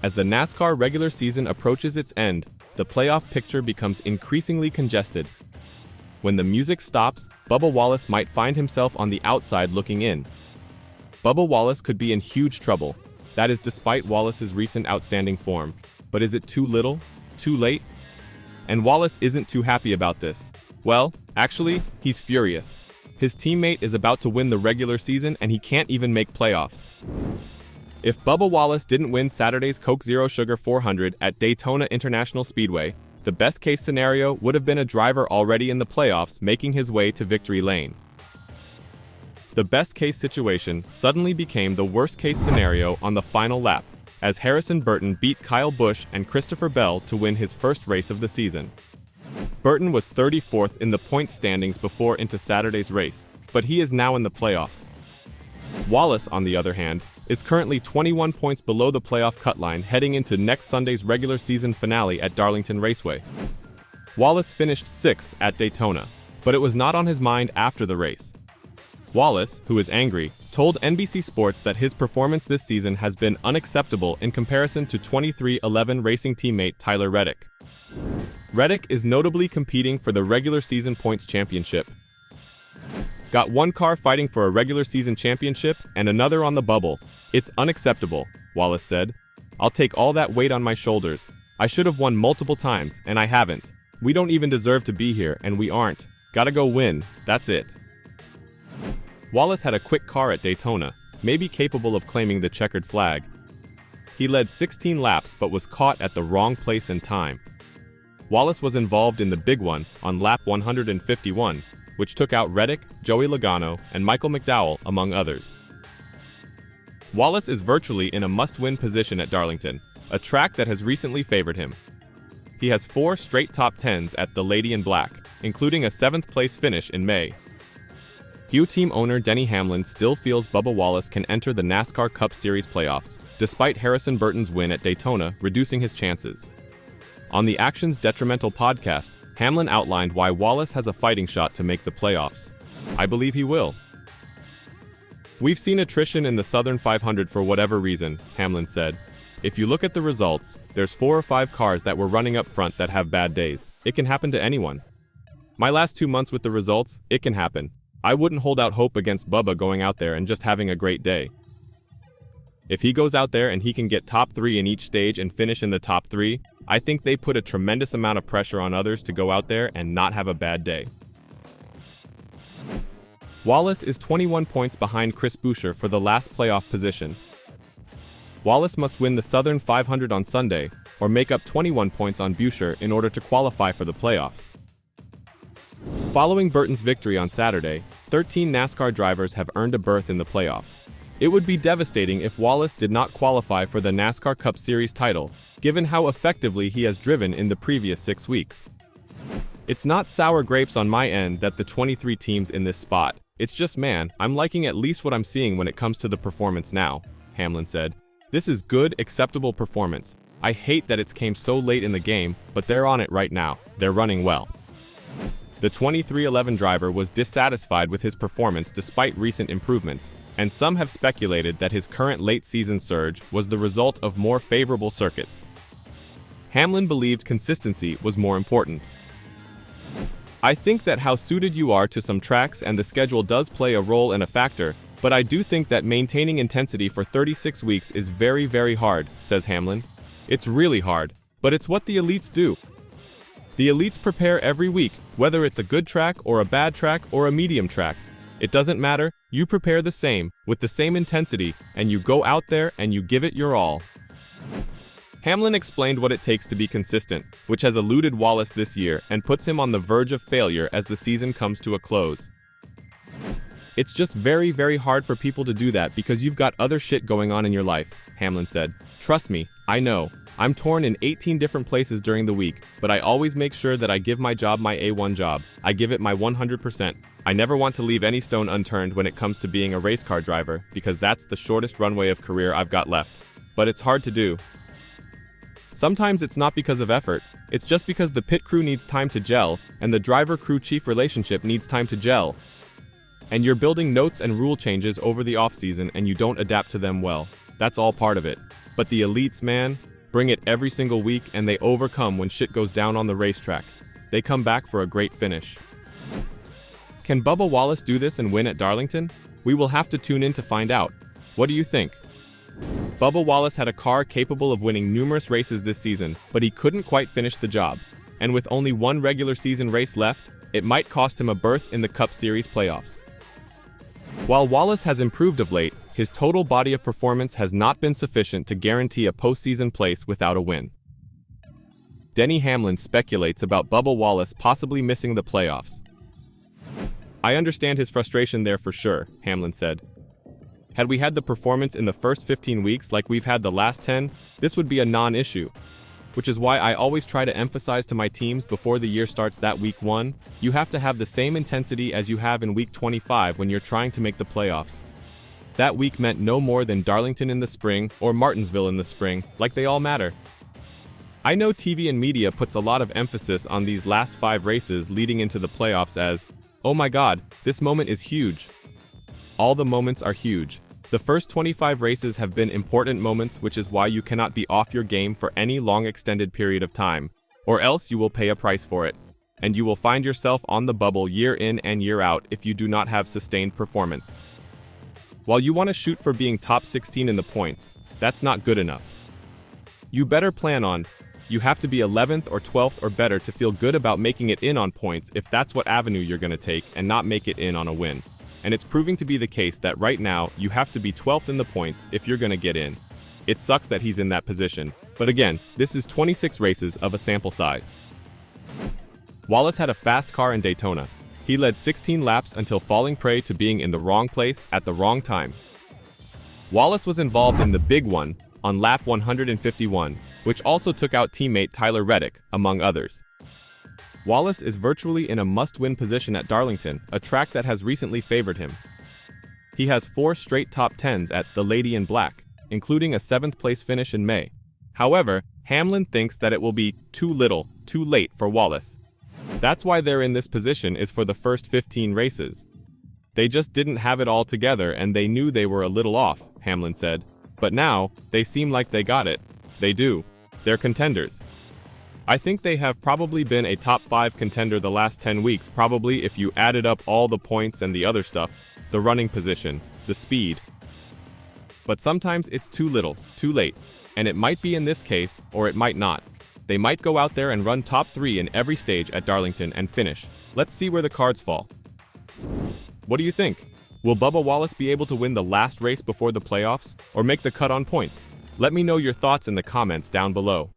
As the NASCAR regular season approaches its end, the playoff picture becomes increasingly congested. When the music stops, Bubba Wallace might find himself on the outside looking in. Bubba Wallace could be in huge trouble. That is despite Wallace's recent outstanding form. But is it too little? Too late? And Wallace isn't too happy about this. Well, actually, he's furious. His teammate is about to win the regular season and he can't even make playoffs. If Bubba Wallace didn't win Saturday's Coke Zero Sugar 400 at Daytona International Speedway, the best-case scenario would have been a driver already in the playoffs making his way to victory lane. The best-case situation suddenly became the worst-case scenario on the final lap, as Harrison Burton beat Kyle Busch and Christopher Bell to win his first race of the season. Burton was 34th in the points standings before into Saturday's race, but he is now in the playoffs. Wallace, on the other hand, is currently 21 points below the playoff cut line heading into next Sunday's regular season finale at Darlington Raceway. Wallace finished 6th at Daytona, but it was not on his mind after the race. Wallace, who is angry, told NBC Sports that his performance this season has been unacceptable in comparison to 23XI racing teammate Tyler Reddick. Reddick is notably competing for the regular season points championship. Got one car fighting for a regular season championship and another on the bubble. It's unacceptable, Wallace said. I'll take all that weight on my shoulders. I should have won multiple times, and I haven't. We don't even deserve to be here, and we aren't. Gotta go win, that's it. Wallace had a quick car at Daytona, maybe capable of claiming the checkered flag. He led 16 laps but was caught at the wrong place and time. Wallace was involved in the big one on lap 151, which took out Reddick, Joey Logano, and Michael McDowell, among others. Wallace is virtually in a must-win position at Darlington, a track that has recently favored him. He has 4 straight top 10s at the Lady in Black, including a 7th-place finish in May. Hugh team owner Denny Hamlin still feels Bubba Wallace can enter the NASCAR Cup Series playoffs, despite Harrison Burton's win at Daytona reducing his chances. On the Actions Detrimental podcast, Hamlin outlined why Wallace has a fighting shot to make the playoffs. I believe he will. We've seen attrition in the Southern 500 for whatever reason, Hamlin said. If you look at the results, there's 4 or 5 cars that were running up front that have bad days. It can happen to anyone. My last 2 months with the results, it can happen. I wouldn't hold out hope against Bubba going out there and just having a great day. If he goes out there and he can get top 3 in each stage and finish in the top 3, I think they put a tremendous amount of pressure on others to go out there and not have a bad day. Wallace is 21 points behind Chris Buescher for the last playoff position. Wallace must win the Southern 500 on Sunday, or make up 21 points on Buescher in order to qualify for the playoffs. Following Burton's victory on Saturday, 13 NASCAR drivers have earned a berth in the playoffs. It would be devastating if Wallace did not qualify for the NASCAR Cup Series title, given how effectively he has driven in the previous 6 weeks. It's not sour grapes on my end that the 23 teams in this spot. It's just, man, I'm liking at least what I'm seeing when it comes to the performance now, Hamlin said. This is good, acceptable performance. I hate that it's came so late in the game, but they're on it right now. They're running well. The 23XI driver was dissatisfied with his performance despite recent improvements, and some have speculated that his current late-season surge was the result of more favorable circuits. Hamlin believed consistency was more important. I think that how suited you are to some tracks and the schedule does play a role and a factor, but I do think that maintaining intensity for 36 weeks is very, very hard, says Hamlin. It's really hard, but it's what the elites do. The elites prepare every week, whether it's a good track or a bad track or a medium track. It doesn't matter, you prepare the same, with the same intensity, and you go out there and you give it your all. Hamlin explained what it takes to be consistent, which has eluded Wallace this year and puts him on the verge of failure as the season comes to a close. It's just very, very hard for people to do that because you've got other shit going on in your life, Hamlin said. Trust me, I know. I'm torn in 18 different places during the week, but I always make sure that I give my job my A1 job. I give it my 100%. I never want to leave any stone unturned when it comes to being a race car driver, because that's the shortest runway of career I've got left. But it's hard to do. Sometimes it's not because of effort, it's just because the pit crew needs time to gel, and the driver-crew chief relationship needs time to gel. And you're building notes and rule changes over the off-season and you don't adapt to them well. That's all part of it. But the elites, man, bring it every single week, and they overcome when shit goes down on the racetrack. They come back for a great finish. Can Bubba Wallace do this and win at Darlington? We will have to tune in to find out. What do you think? Bubba Wallace had a car capable of winning numerous races this season, but he couldn't quite finish the job. And with only one regular season race left, it might cost him a berth in the Cup Series playoffs. While Wallace has improved of late, his total body of performance has not been sufficient to guarantee a postseason place without a win. Denny Hamlin speculates about Bubba Wallace possibly missing the playoffs. I understand his frustration there for sure, Hamlin said. Had we had the performance in the first 15 weeks like we've had the last 10, this would be a non-issue. Which is why I always try to emphasize to my teams before the year starts that week 1, you have to have the same intensity as you have in week 25 when you're trying to make the playoffs. That week meant no more than Darlington in the spring or Martinsville in the spring, like they all matter. I know TV and media puts a lot of emphasis on these last 5 races leading into the playoffs as, oh my god, this moment is huge. All the moments are huge. The first 25 races have been important moments, which is why you cannot be off your game for any long extended period of time, or else you will pay a price for it, and you will find yourself on the bubble year in and year out if you do not have sustained performance. While you want to shoot for being top 16 in the points, that's not good enough. You better plan on, you have to be 11th or 12th or better to feel good about making it in on points if that's what avenue you're going to take and not make it in on a win. And it's proving to be the case that right now you have to be 12th in the points if you're going to get in. It sucks that he's in that position, but again, this is 26 races of a sample size. Wallace had a fast car in Daytona. He led 16 laps until falling prey to being in the wrong place at the wrong time. Wallace was involved in the big one on lap 151, which also took out teammate Tyler Reddick, among others. Wallace is virtually in a must-win position at Darlington, a track that has recently favored him. He has 4 straight top 10s at the Lady in Black, including a 7th place finish in May. However, Hamlin thinks that it will be too little, too late for Wallace. That's why they're in this position is for the first 15 races. They just didn't have it all together and they knew they were a little off, Hamlin said. But now, they seem like they got it. They do. They're contenders. I think they have probably been a top 5 contender the last 10 weeks, probably if you added up all the points and the other stuff, the running position, the speed. But sometimes it's too little, too late, and it might be in this case, or it might not. They might go out there and run top 3 in every stage at Darlington and finish. Let's see where the cards fall. What do you think? Will Bubba Wallace be able to win the last race before the playoffs, or make the cut on points? Let me know your thoughts in the comments down below.